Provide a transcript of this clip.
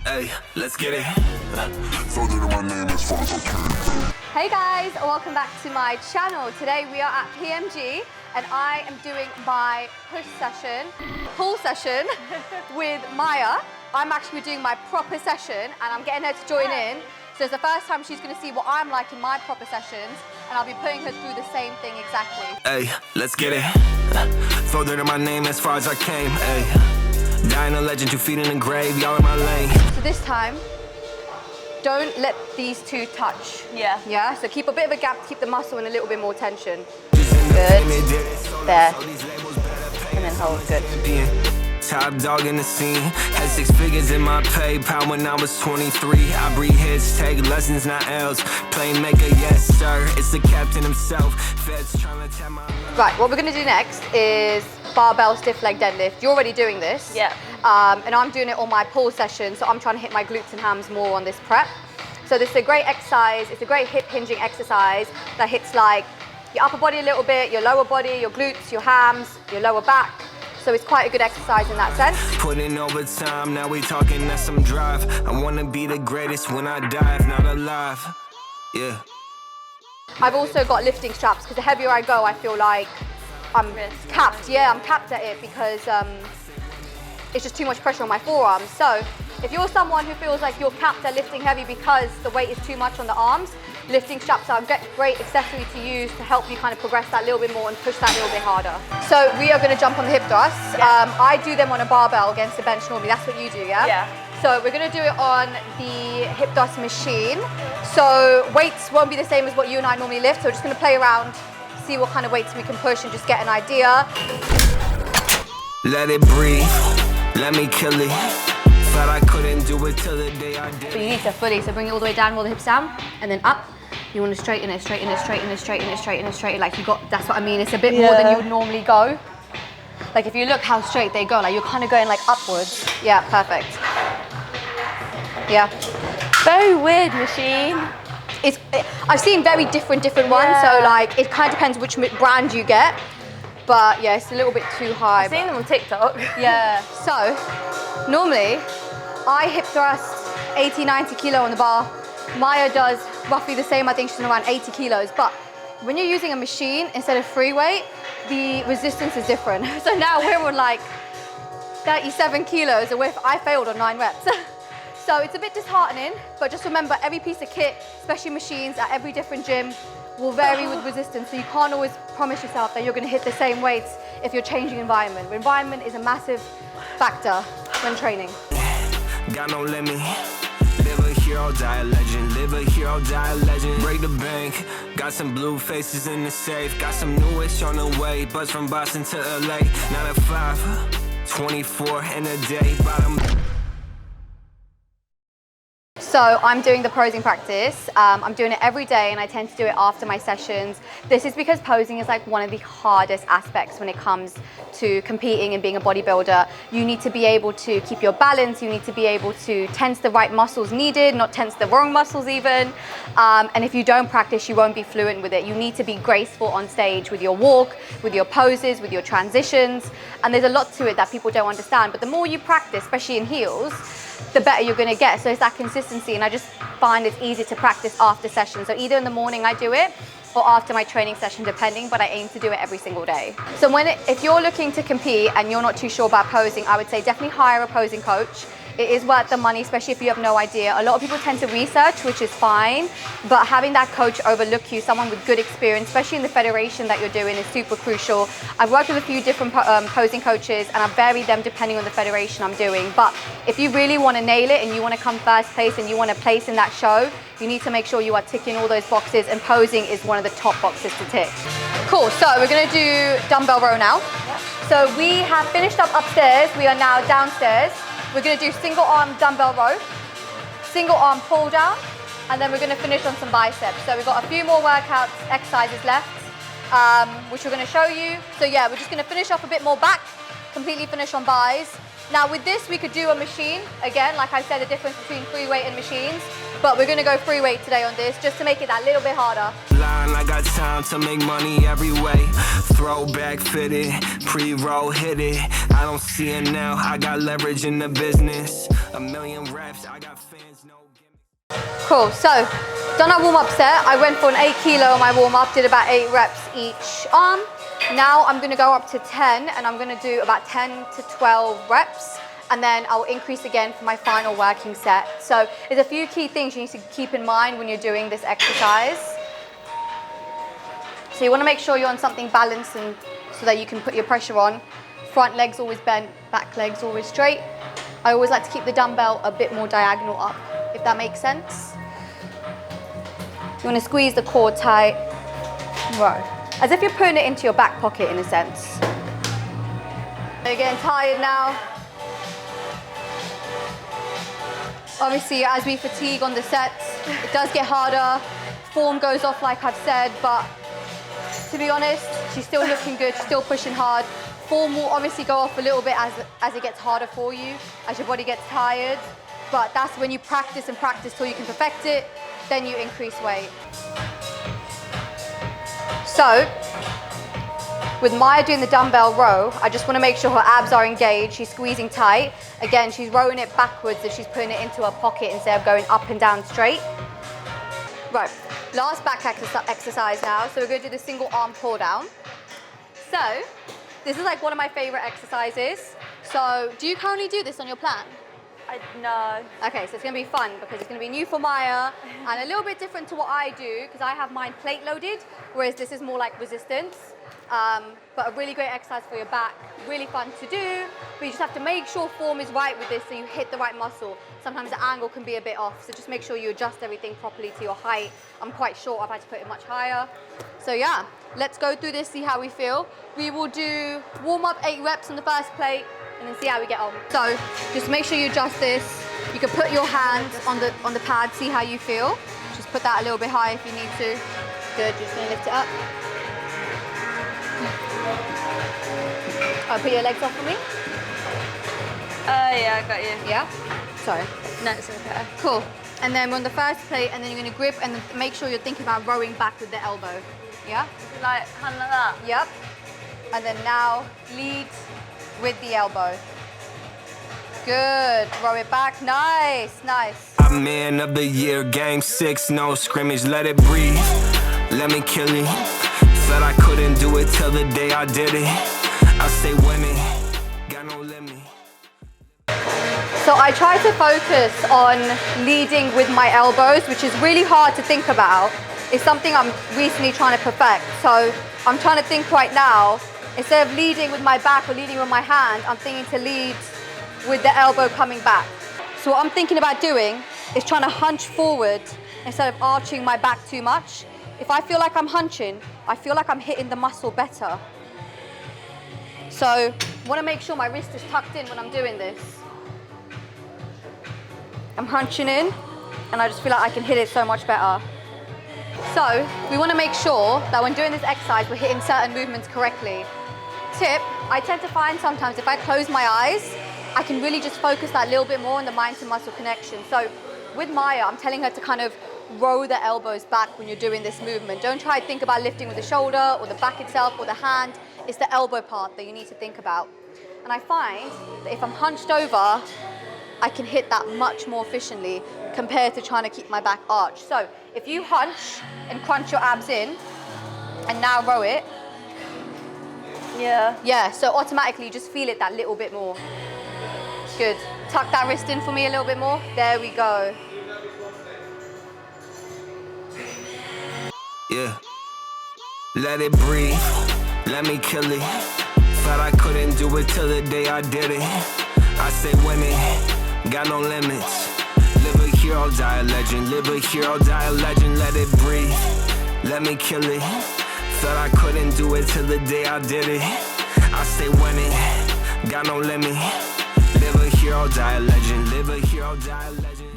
Hey, let's get it. Hey guys, welcome back to my channel. Today we are at PMG and I am doing my pull session with Maya. I'm actually doing my proper session and I'm getting her to join in. So it's the first time she's going to see what I'm like in my proper sessions and I'll be putting her through the same thing exactly. Hey, let's get it. Throw dirt in my name as far as I came. Hey, dying a legend, 2 feet in the grave, y'all in my lane. So this time, don't let these two touch. Yeah. Yeah, so keep a bit of a gap to keep the muscle and a little bit more tension. Good. There. And then hold. Good. Top dog in the scene. Had 6 figures in my PayPal when I was 23. I breed hits, take lessons, not L's. Playmaker, yes sir. It's the captain himself. Feds trying to tap my... Right, what we're going to do next is barbell stiff leg deadlift. You're already doing this. Yeah. And I'm doing it on my pull session, so I'm trying to hit my glutes and hams more on this prep. So this is a great exercise. It's a great hip hinging exercise that hits like your upper body a little bit, your lower body, your glutes, your hams, your lower back. So it's quite a good exercise in that sense. Putting over time, now we talking, that's some drive. I want to be the greatest when I die, if not alive. Yeah. I've also got lifting straps because the heavier I go, I feel like I'm capped. Yeah, I'm capped at it because it's just too much pressure on my forearms. So if you're someone who feels like you're capped at lifting heavy because the weight is too much on the arms, lifting straps are a great accessory to use to help you kind of progress that little bit more and push that little bit harder. So we are going to jump on the hip thrusts. Yeah. I do them on a barbell against the bench normally. That's what you do, yeah? Yeah. So we're going to do it on the hip thrust machine. So weights won't be the same as what you and I normally lift. So we're just going to play around, see what kind of weights we can push and just get an idea. Let it breathe, let me kill it. Thought I couldn't do it till the day I did. So you need to fully, so bring it all the way down, roll the hips down, and then up. You want to straighten it, straighten it, straighten it, straighten it, straighten it, straighten. Like you got, that's what I mean. It's a bit more than you would normally go. Like if you look how straight they go, like you're kind of going like upwards. Yeah, perfect. Yeah. Very weird machine. I've seen very different ones, so like it kind of depends which brand you get. But yeah, it's a little bit too high. I've seen them on TikTok. Yeah. So normally I hip thrust 80, 90 kilo on the bar. Maya does roughly the same. I think she's around 80 kilos. But when you're using a machine instead of free weight, the resistance is different. So now we're on like 37 kilos, and I failed on 9 reps. So it's a bit disheartening, but just remember every piece of kit, especially machines at every different gym, will vary with resistance. So you can't always promise yourself that you're going to hit the same weights if you're changing environment. Environment is a massive factor when training. Got no limit. Live a hero, die a legend. Live a hero, die a legend. Break the bank. Got some blue faces in the safe. Got some newish on the way. Buzz from Boston to LA. 9 to 5, 24 in a day. Bottom. So I'm doing the posing practice. I'm doing it every day and I tend to do it after my sessions. This is because posing is like one of the hardest aspects when it comes to competing and being a bodybuilder. You need to be able to keep your balance. You need to be able to tense the right muscles needed, not tense the wrong muscles even. And if you don't practice, you won't be fluent with it. You need to be graceful on stage with your walk, with your poses, with your transitions. And there's a lot to it that people don't understand. But the more you practice, especially in heels, the better you're going to get. So it's that consistency, and I just find it's easy to practice after sessions. So either in the morning I do it or after my training session, depending, but I aim to do it every single day. So if you're looking to compete and you're not too sure about posing, I would say definitely hire a posing coach. It is worth the money, especially if you have no idea. A lot of people tend to research, which is fine, but having that coach overlook you, someone with good experience, especially in the federation that you're doing, is super crucial. I've worked with a few different posing coaches and I've varied them depending on the federation I'm doing. But if you really want to nail it and you want to come first place and you want to place in that show, you need to make sure you are ticking all those boxes, and posing is one of the top boxes to tick. Cool, so we're going to do dumbbell row now. So we have finished up upstairs, we are now downstairs. We're going to do single arm dumbbell row, single arm pull down, and then we're going to finish on some biceps. So we've got a few more workouts, exercises left, which we're going to show you. So yeah, we're just going to finish off a bit more back, completely finish on bis. Now with this, we could do a machine. Again, like I said, the difference between free weight and machines. But we're gonna go free weight today on this, just to make it that little bit harder. Line, I got time to make money every way. Throwback fitted, pre-roll hit it. I don't see it now, I got leverage in the business. A million reps, I got fans, no gimmicks. Cool, so done our warm-up set. I went for an 8 kilo on my warm-up, did about 8 reps each arm. Now I'm gonna go up to 10 and I'm gonna do about 10 to 12 reps, and then I'll increase again for my final working set. So there's a few key things you need to keep in mind when you're doing this exercise. So you wanna make sure you're on something balanced and so that you can put your pressure on. Front leg's always bent, back leg's always straight. I always like to keep the dumbbell a bit more diagonal up, if that makes sense. You want to squeeze the core tight, row. As if you're putting it into your back pocket in a sense. You're getting tired now. Obviously, as we fatigue on the sets, it does get harder. Form goes off like I've said, but to be honest, she's still looking good, she's still pushing hard. Form will obviously go off a little bit as it gets harder for you, as your body gets tired. But that's when you practice and practice till you can perfect it, then you increase weight. So, with Maya doing the dumbbell row, I just want to make sure her abs are engaged, she's squeezing tight. Again, she's rowing it backwards if she's putting it into her pocket instead of going up and down straight. Right, last back exercise now. So we're going to do the single arm pull down. So, this is like one of my favorite exercises. So, do you currently do this on your plan? No. Okay, so it's gonna be fun because it's gonna be new for Maya and a little bit different to what I do because I have mine plate loaded, whereas this is more like resistance. But a really great exercise for your back, really fun to do, but you just have to make sure form is right with this so you hit the right muscle. Sometimes the angle can be a bit off, so just make sure you adjust everything properly to your height. I'm quite short, I've had to put it much higher. So yeah, let's go through this, see how we feel. We will do warm up 8 reps on the first plate and then see how we get on. So just make sure you adjust this. You can put your hand on the pad, see how you feel. Just put that a little bit high if you need to. Good, just gonna lift it up. Put your legs off for me. Yeah, I got you. Yeah? Sorry. No, it's okay. Cool. And then we're on the first plate, and then you're gonna grip and then make sure you're thinking about rowing back with the elbow. Yeah? Like, hand like that? Yep. And then now lead with the elbow. Good. Row it back. Nice, nice. I'm man of the year, game 6, no scrimmage, let it breathe. Let me kill it. Said I couldn't do it till the day I did it. I stay winning, got no limit. So I try to focus on leading with my elbows, which is really hard to think about. It's something I'm recently trying to perfect. So I'm trying to think right now, instead of leading with my back or leading with my hand, I'm thinking to lead with the elbow coming back. So what I'm thinking about doing is trying to hunch forward instead of arching my back too much. If I feel like I'm hunching, I feel like I'm hitting the muscle better. So I want to make sure my wrist is tucked in when I'm doing this. I'm hunching in, and I just feel like I can hit it so much better. So we want to make sure that when doing this exercise, we're hitting certain movements correctly. Tip, I tend to find sometimes if I close my eyes, I can really just focus that little bit more on the mind to muscle connection. So with Maya, I'm telling her to kind of row the elbows back when you're doing this movement. Don't try to think about lifting with the shoulder or the back itself or the hand. It's the elbow part that you need to think about. And I find that if I'm hunched over, I can hit that much more efficiently compared to trying to keep my back arched. So if you hunch and crunch your abs in and now row it. Yeah, so automatically you just feel it that little bit more. Good. Tuck that wrist in for me a little bit more. There we go. Yeah, let it breathe, let me kill it. Thought I couldn't do it till the day I did it. I say winning, got no limits. Live a hero, die a legend. Live a hero, die a legend. Let it breathe, let me kill it. Thought I couldn't do it till the day I did it. I say winning, got no limit. Live a hero, die a legend. Live a hero, die a legend.